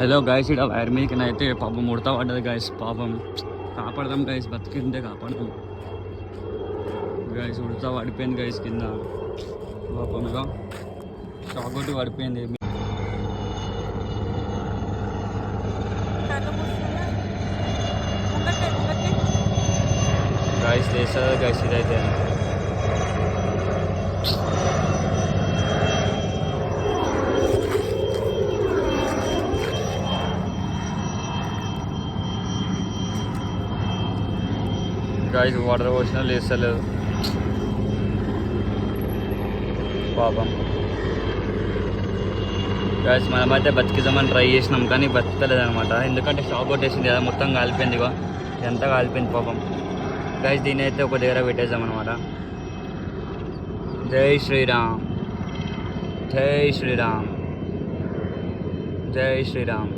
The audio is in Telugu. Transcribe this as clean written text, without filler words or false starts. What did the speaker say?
హలో గాయస్, ఇక్కడ వైర్ మీదకి అయితే పాపం ముడతా పడ్డది గాయస్. పాపం కాపాడదాం గాయస్, బతికిందే కాపాడదాం గాయస్. ఉడతా పడిపోయింది గాయస్ కింద. పాపంగా షాక్ కొట్టి పడిపోయింది. గాయస్ చేస్తుంది గాయస్ ఇదైతే. గాయస్ వాటర్ పోసినా లేస్తలేదు పాపం. గాయస్ మనమైతే బతికిద్దామని ట్రై చేసినాం కానీ బతకలేదు అనమాట. ఎందుకంటే షాక్ కొట్టేసింది కదా, మొత్తం కాలిపోయింది. ఇక ఎంత కాలిపోయింది పాపం. గాయస్ దీన్ని అయితే ఒక దగ్గర పెట్టేద్దాం అనమాట. జై శ్రీరామ్, జై శ్రీరామ్, జై శ్రీరామ్.